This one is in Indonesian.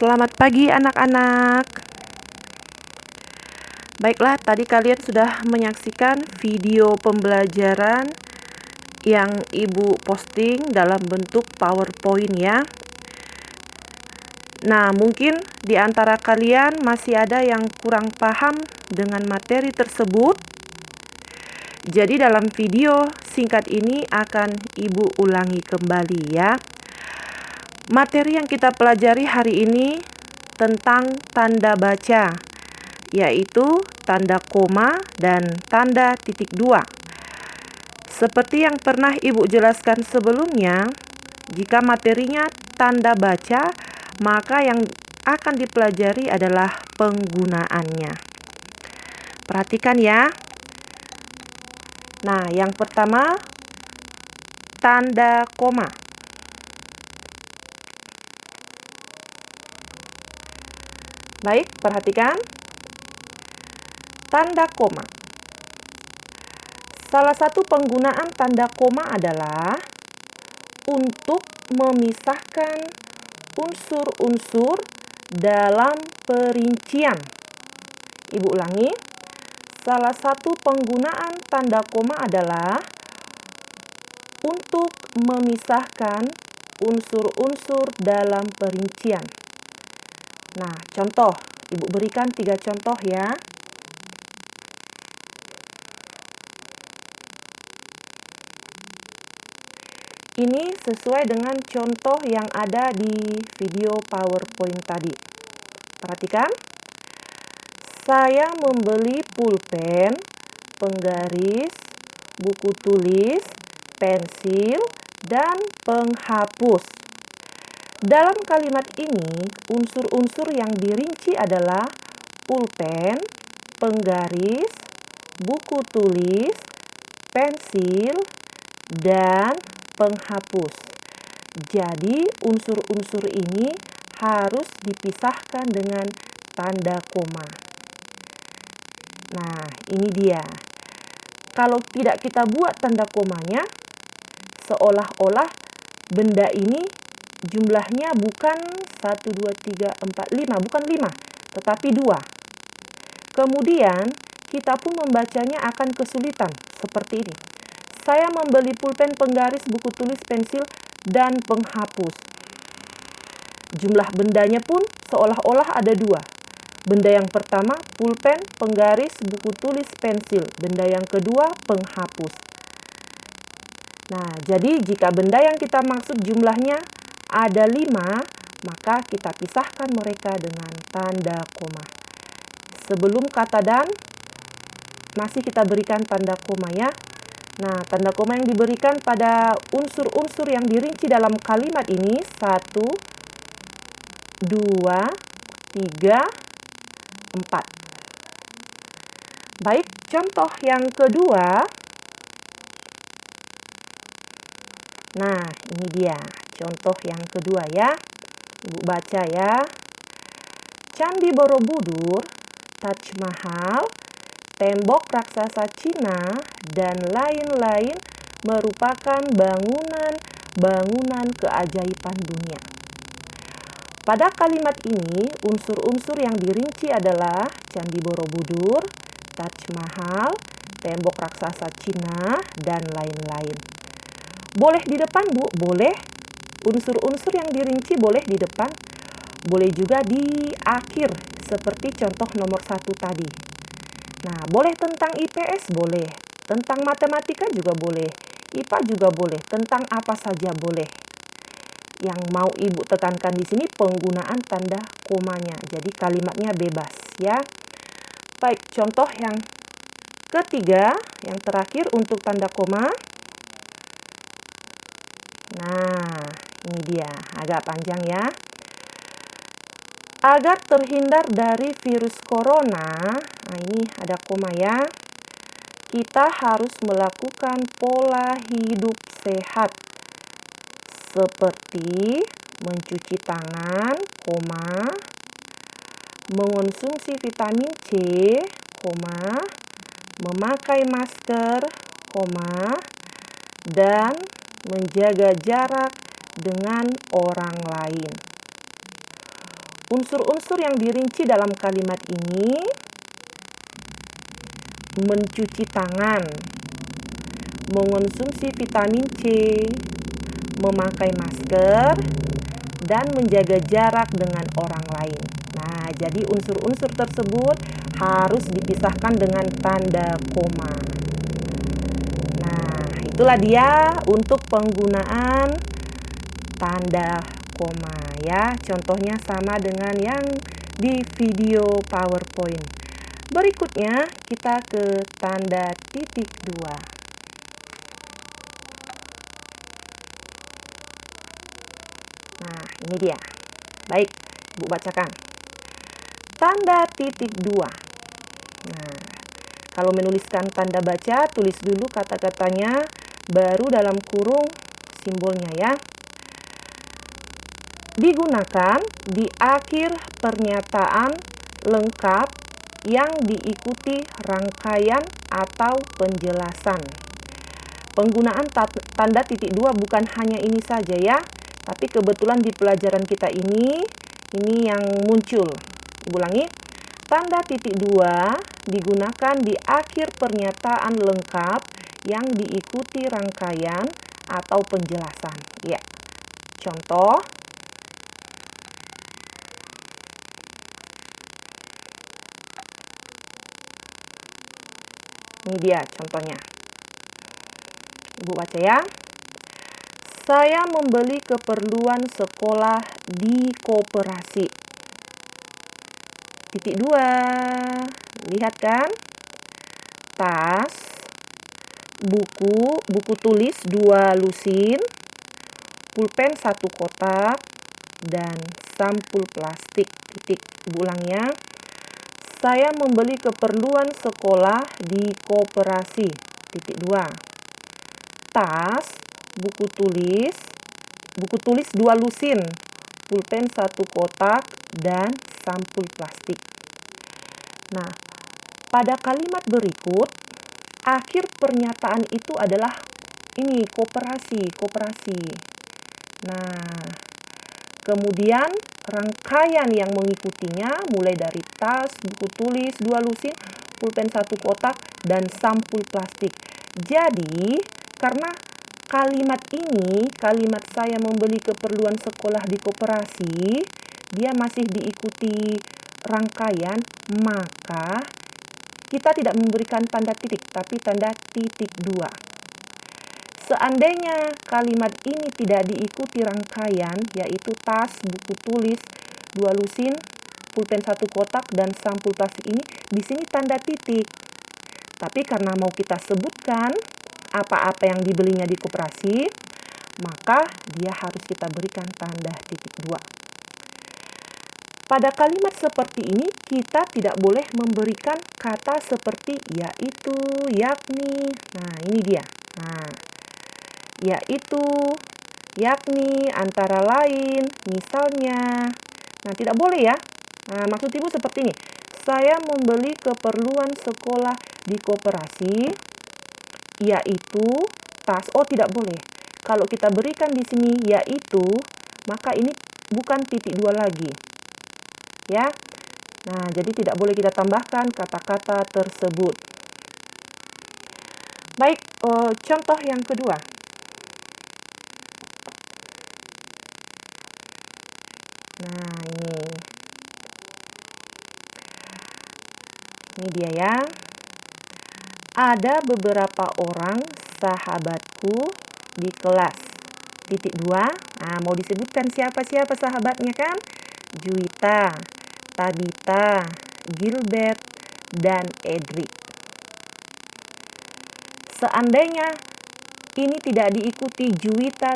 Selamat pagi anak-anak. Baiklah, tadi kalian sudah menyaksikan video pembelajaran yang Ibu posting dalam bentuk PowerPoint ya. Nah, mungkin di antara kalian masih ada yang kurang paham dengan materi tersebut. Jadi dalam video singkat ini akan Ibu ulangi kembali ya. Materi yang kita pelajari hari ini tentang tanda baca, yaitu tanda koma dan tanda titik dua. Seperti yang pernah Ibu jelaskan sebelumnya, jika materinya tanda baca, maka yang akan dipelajari adalah penggunaannya. Perhatikan ya. Nah, yang pertama, tanda koma. Baik, perhatikan. Tanda koma. Salah satu penggunaan tanda koma adalah untuk memisahkan unsur-unsur dalam perincian. Ibu ulangi. Salah satu penggunaan tanda koma adalah untuk memisahkan unsur-unsur dalam perincian. Nah, contoh. Ibu berikan 3 contoh ya. Ini sesuai dengan contoh yang ada di video PowerPoint tadi. Perhatikan. Saya membeli pulpen, penggaris, buku tulis, pensil, dan penghapus. Dalam kalimat ini, unsur-unsur yang dirinci adalah pulpen, penggaris, buku tulis, pensil, dan penghapus. Jadi, unsur-unsur ini harus dipisahkan dengan tanda koma. Nah, ini dia. Kalau tidak kita buat tanda komanya, seolah-olah benda ini jumlahnya bukan 1, 2, 3, 4, 5, bukan 5, tetapi 2. Kemudian, kita pun membacanya akan kesulitan, seperti ini. Saya membeli pulpen, penggaris, buku tulis, pensil, dan penghapus. Jumlah bendanya pun seolah-olah ada 2. Benda yang pertama, pulpen, penggaris, buku tulis, pensil. Benda yang kedua, penghapus. Nah, jadi jika benda yang kita maksud jumlahnya ada 5, maka kita pisahkan mereka dengan tanda koma. Sebelum kata dan, masih kita berikan tanda koma ya. Nah, tanda koma yang diberikan pada unsur-unsur yang dirinci dalam kalimat ini 1, 2, 3, 4. Baik, contoh yang kedua. Nah, ini dia. Contoh yang kedua ya. Ibu baca ya. Candi Borobudur, Taj Mahal, tembok raksasa Cina, dan lain-lain merupakan bangunan keajaiban dunia. Pada kalimat ini, unsur-unsur yang dirinci adalah Candi Borobudur, Taj Mahal, tembok raksasa Cina, dan lain-lain. Boleh di depan, Bu? Boleh. Unsur-unsur yang dirinci boleh di depan, boleh juga di akhir, seperti contoh nomor 1 tadi. Nah, boleh tentang IPS, boleh. Tentang matematika juga boleh. IPA juga boleh. Tentang apa saja boleh. Yang mau Ibu tekankan di sini penggunaan tanda komanya. Jadi kalimatnya bebas ya. Baik, contoh yang ketiga, yang terakhir untuk tanda koma. Nah, ini dia, agak panjang ya. Agar terhindar dari virus corona, nah ini ada koma ya. Kita harus melakukan pola hidup sehat. Seperti mencuci tangan, koma, mengonsumsi vitamin C, koma, memakai masker, koma, dan menjaga jarak dengan orang lain. Unsur-unsur yang dirinci dalam kalimat ini: mencuci tangan, mengonsumsi vitamin C, memakai masker, dan menjaga jarak dengan orang lain. Nah, jadi unsur-unsur tersebut harus dipisahkan dengan tanda koma. Nah, itulah dia untuk penggunaan tanda koma ya. Contohnya sama dengan yang di video PowerPoint. Berikutnya kita ke tanda titik dua. Nah, ini dia. Baik, Ibu bacakan. Tanda titik dua. Nah, kalau menuliskan tanda baca, tulis dulu kata-katanya, baru dalam kurung simbolnya ya. Digunakan di akhir pernyataan lengkap yang diikuti rangkaian atau penjelasan. Penggunaan tanda titik dua bukan hanya ini saja ya, tapi kebetulan di pelajaran kita ini yang muncul. Ulangi, tanda titik dua digunakan di akhir pernyataan lengkap yang diikuti rangkaian atau penjelasan. Ya, contoh. Ini dia contohnya. Ibu baca ya. Saya membeli keperluan sekolah di koperasi. Titik dua. Lihat kan? Tas, buku tulis 2 lusin, pulpen 1 kotak, dan sampul plastik. Titik. Ulang ya. Saya membeli keperluan sekolah di koperasi. Titik 2. Tas, buku tulis 2 lusin, pulpen 1 kotak, dan sampul plastik. Nah, pada kalimat berikut, akhir pernyataan itu adalah ini, koperasi. Nah, kemudian rangkaian yang mengikutinya mulai dari tas, buku tulis 2 lusin, pulpen 1 kotak, dan sampul plastik. Jadi, karena kalimat ini, kalimat saya membeli keperluan sekolah di koperasi, dia masih diikuti rangkaian, maka kita tidak memberikan tanda titik, tapi tanda titik dua. Seandainya kalimat ini tidak diikuti rangkaian, yaitu tas, buku tulis 2 lusin, pulpen 1 kotak, dan sampul plastik ini, di sini tanda titik. Tapi karena mau kita sebutkan apa-apa yang dibelinya di koperasi, maka dia harus kita berikan tanda titik dua. Pada kalimat seperti ini, kita tidak boleh memberikan kata seperti yaitu, yakni. Nah, ini dia. Nah, yaitu, yakni, antara lain, misalnya. Nah, tidak boleh ya. Nah, maksud Ibu seperti ini. Saya membeli keperluan sekolah di koperasi, yaitu tas. Oh, tidak boleh. Kalau kita berikan di sini yaitu, maka ini bukan titik dua lagi. Ya. Nah, jadi tidak boleh kita tambahkan kata-kata tersebut. Baik, contoh yang kedua. Nah, ini dia ya. Ada beberapa orang sahabatku di kelas. Titik dua. Nah, mau disebutkan siapa-siapa sahabatnya kan? Juwita, Tabita, Gilbert, dan Edric. Seandainya ini tidak diikuti Juwita,